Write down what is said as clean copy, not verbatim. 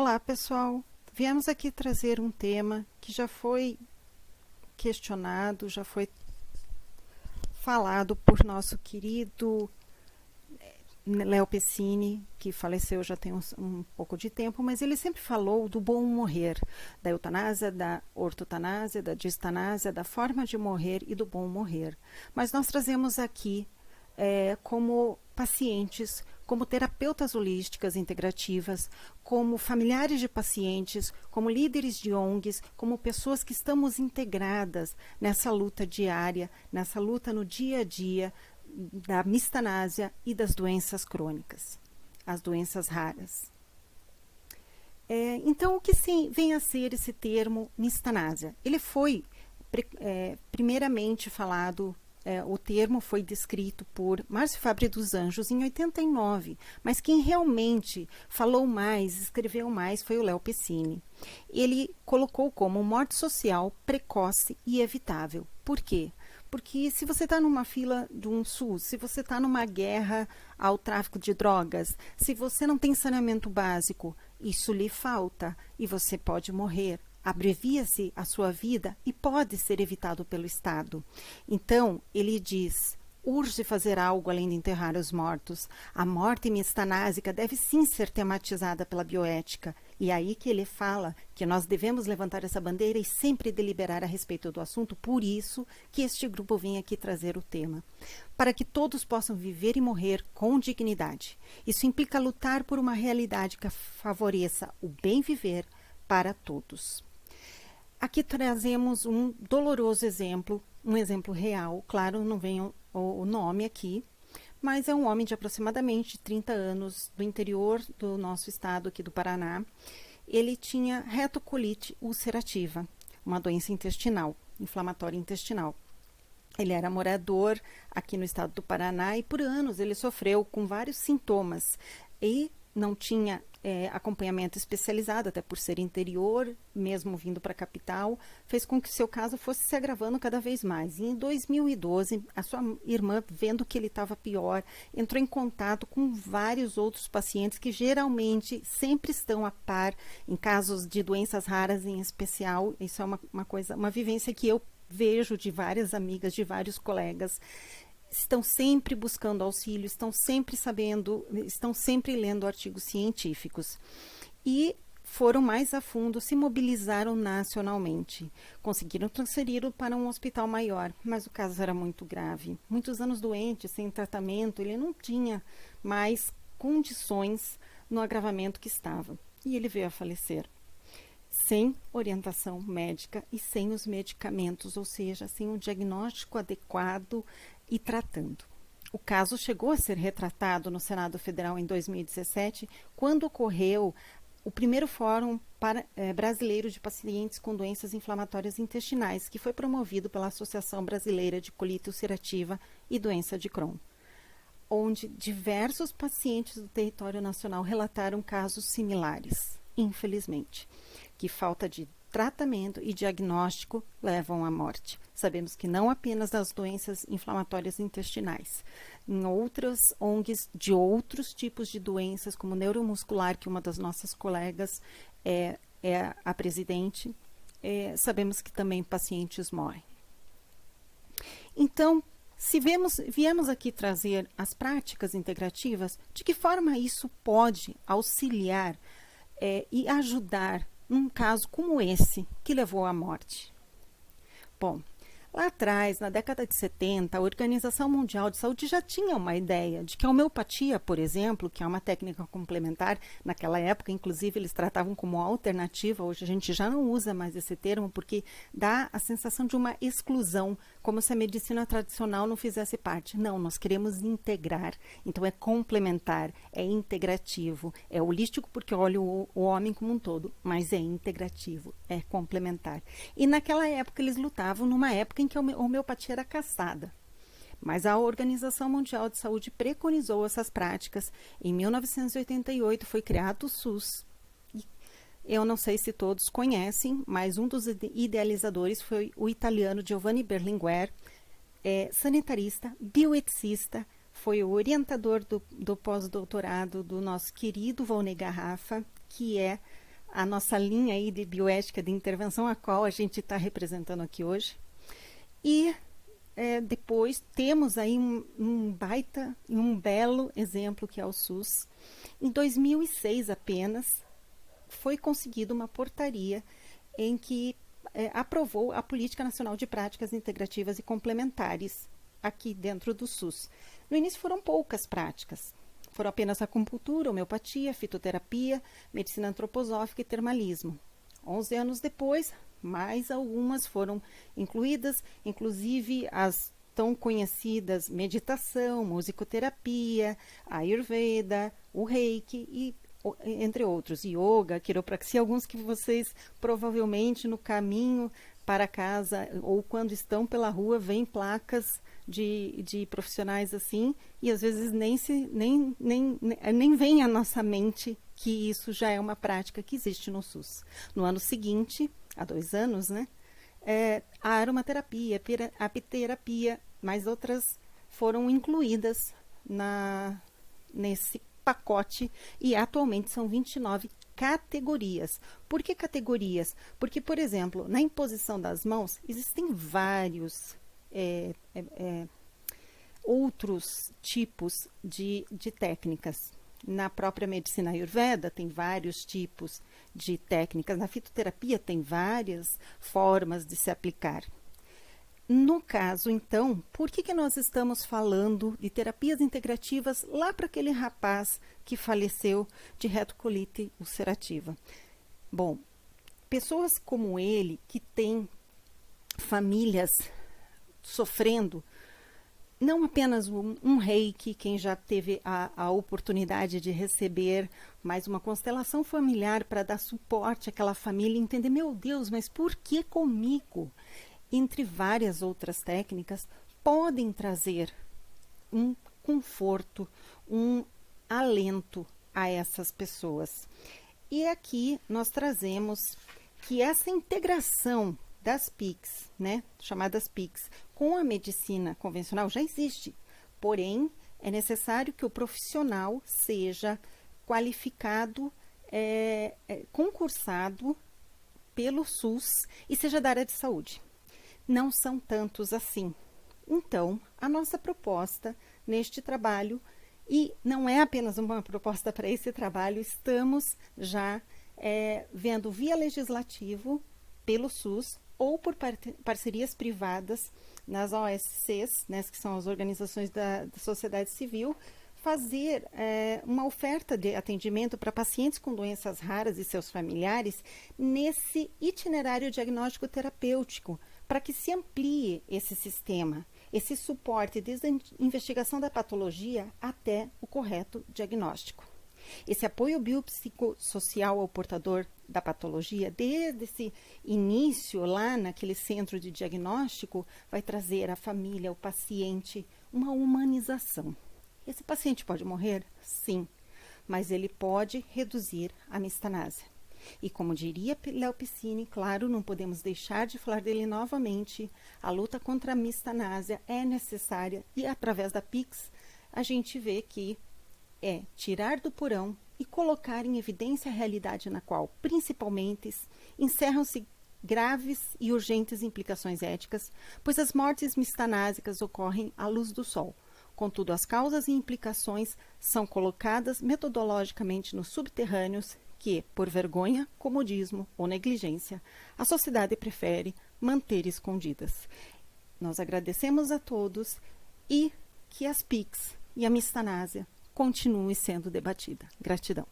Olá, pessoal. Viemos aqui trazer um tema que já foi questionado, já foi falado por nosso querido Léo Pessini, que faleceu já tem um pouco de tempo, mas ele sempre falou do bom morrer, da eutanásia, da ortotanásia, da distanásia, da forma de morrer e do bom morrer. Mas nós trazemos aqui como pacientes, como terapeutas holísticas integrativas, como familiares de pacientes, como líderes de ONGs, como pessoas que estamos integradas nessa luta diária, nessa luta no dia a dia da mistanásia e das doenças crônicas, as doenças raras. Então, o que vem a ser esse termo mistanásia? Ele foi primeiramente falado. O termo foi descrito por Márcio Fabre dos Anjos em 89, mas quem realmente falou mais, escreveu mais, foi o Léo Pessini. Ele colocou como morte social precoce e evitável. Por quê? Porque se você está numa fila de um SUS, se você está numa guerra ao tráfico de drogas, se você não tem saneamento básico, isso lhe falta e você pode morrer. Abrevia-se a sua vida e pode ser evitado pelo Estado. Então, ele diz, urge fazer algo além de enterrar os mortos. A morte mistanásica deve sim ser tematizada pela bioética. E aí que ele fala que nós devemos levantar essa bandeira e sempre deliberar a respeito do assunto, por isso que este grupo vem aqui trazer o tema. Para que todos possam viver e morrer com dignidade. Isso implica lutar por uma realidade que favoreça o bem viver para todos. Aqui trazemos um doloroso exemplo, um exemplo real, claro, não vem o nome aqui, mas é um homem de aproximadamente 30 anos, do interior do nosso estado aqui do Paraná. Ele tinha retocolite ulcerativa, uma doença intestinal, inflamatória intestinal. Ele era morador aqui no estado do Paraná e por anos ele sofreu com vários sintomas e não tinha acompanhamento especializado, até por ser interior, mesmo vindo para a capital, fez com que seu caso fosse se agravando cada vez mais. E em 2012, a sua irmã, vendo que ele estava pior, entrou em contato com vários outros pacientes que geralmente sempre estão a par em casos de doenças raras em especial. Isso é uma vivência que eu vejo de várias amigas, de vários colegas. Estão sempre buscando auxílio, estão sempre sabendo, estão sempre lendo artigos científicos. E foram mais a fundo, se mobilizaram nacionalmente. Conseguiram transferi-lo para um hospital maior, mas o caso era muito grave. Muitos anos doente, sem tratamento, ele não tinha mais condições no agravamento que estava. E ele veio a falecer. Sem orientação médica e sem os medicamentos, ou seja, sem um diagnóstico adequado e tratando. O caso chegou a ser retratado no Senado Federal em 2017, quando ocorreu o primeiro Fórum Brasileiro de Pacientes com Doenças Inflamatórias Intestinais, que foi promovido pela Associação Brasileira de Colite Ulcerativa e Doença de Crohn, onde diversos pacientes do território nacional relataram casos similares, infelizmente, que falta de tratamento e diagnóstico levam à morte. Sabemos que não apenas das doenças inflamatórias intestinais. Em outras ONGs de outros tipos de doenças, como neuromuscular, que uma das nossas colegas é a presidente, sabemos que também pacientes morrem. Então, se viemos aqui trazer as práticas integrativas, de que forma isso pode auxiliar e ajudar num caso como esse, que levou à morte? Bom, lá atrás, na década de 70, a Organização Mundial de Saúde já tinha uma ideia de que a homeopatia, por exemplo, que é uma técnica complementar, naquela época, inclusive, eles tratavam como alternativa, hoje a gente já não usa mais esse termo, porque dá a sensação de uma exclusão, como se a medicina tradicional não fizesse parte. Não, nós queremos integrar, então é complementar, é integrativo, é holístico porque olha o homem como um todo, mas é integrativo, é complementar. E naquela época eles lutavam numa época em que a homeopatia era caçada. Mas a Organização Mundial de Saúde preconizou essas práticas. Em 1988 foi criado o SUS. Eu não sei se todos conhecem, mas um dos idealizadores foi o italiano Giovanni Berlinguer, sanitarista, bioeticista, foi o orientador do pós-doutorado do nosso querido Volney Garrafa, que é a nossa linha aí de bioética de intervenção, a qual a gente está representando aqui hoje. E depois temos aí um belo exemplo que é o SUS. Em 2006 apenas foi conseguida uma portaria em que aprovou a Política Nacional de Práticas Integrativas e Complementares aqui dentro do SUS. No início foram poucas práticas. Foram apenas acupuntura, homeopatia, fitoterapia, medicina antroposófica e termalismo. 11 anos depois, mais algumas foram incluídas, inclusive as tão conhecidas meditação, musicoterapia, ayurveda, o reiki e entre outros, yoga, quiropraxia, alguns que vocês provavelmente no caminho para casa ou quando estão pela rua veem placas de profissionais assim e às vezes nem vem à nossa mente que isso já é uma prática que existe no SUS. No ano seguinte, há 2 anos, né, a aromaterapia, a apiterapia, mais outras foram incluídas nesse pacote e atualmente são 29 categorias. Por que categorias? Porque, por exemplo, na imposição das mãos existem vários outros tipos de técnicas. Na própria medicina ayurveda tem vários tipos de técnicas. Na fitoterapia tem várias formas de se aplicar. No caso, então, por que nós estamos falando de terapias integrativas lá para aquele rapaz que faleceu de retocolite ulcerativa? Bom, pessoas como ele, que têm famílias sofrendo, não apenas um reiki, quem já teve a oportunidade de receber mais uma constelação familiar para dar suporte àquela família e entender, meu Deus, mas por que comigo? Entre várias outras técnicas, podem trazer um conforto, um alento a essas pessoas. E aqui nós trazemos que essa integração das PICs, né, chamadas PICs, com a medicina convencional já existe, porém é necessário que o profissional seja qualificado, concursado pelo SUS e seja da área de saúde. Não são tantos assim. Então, a nossa proposta neste trabalho, e não é apenas uma proposta para esse trabalho, estamos já vendo via legislativo pelo SUS ou por parcerias privadas nas OSCs, né, que são as organizações da sociedade civil, fazer uma oferta de atendimento para pacientes com doenças raras e seus familiares nesse itinerário diagnóstico terapêutico, para que se amplie esse sistema, esse suporte desde a investigação da patologia até o correto diagnóstico. Esse apoio biopsicossocial ao portador da patologia, desde esse início lá naquele centro de diagnóstico, vai trazer à família, ao paciente, uma humanização. Esse paciente pode morrer? Sim, mas ele pode reduzir a mistanásia. E como diria Léo Piscini, claro, não podemos deixar de falar dele novamente, a luta contra a mistanásia é necessária e através da PICS a gente vê que é tirar do porão e colocar em evidência a realidade na qual, principalmente, encerram-se graves e urgentes implicações éticas, pois as mortes mistanásicas ocorrem à luz do sol. Contudo, as causas e implicações são colocadas metodologicamente nos subterrâneos que, por vergonha, comodismo ou negligência, a sociedade prefere manter escondidas. Nós agradecemos a todos e que as PICs e a mistanásia continue sendo debatida. Gratidão.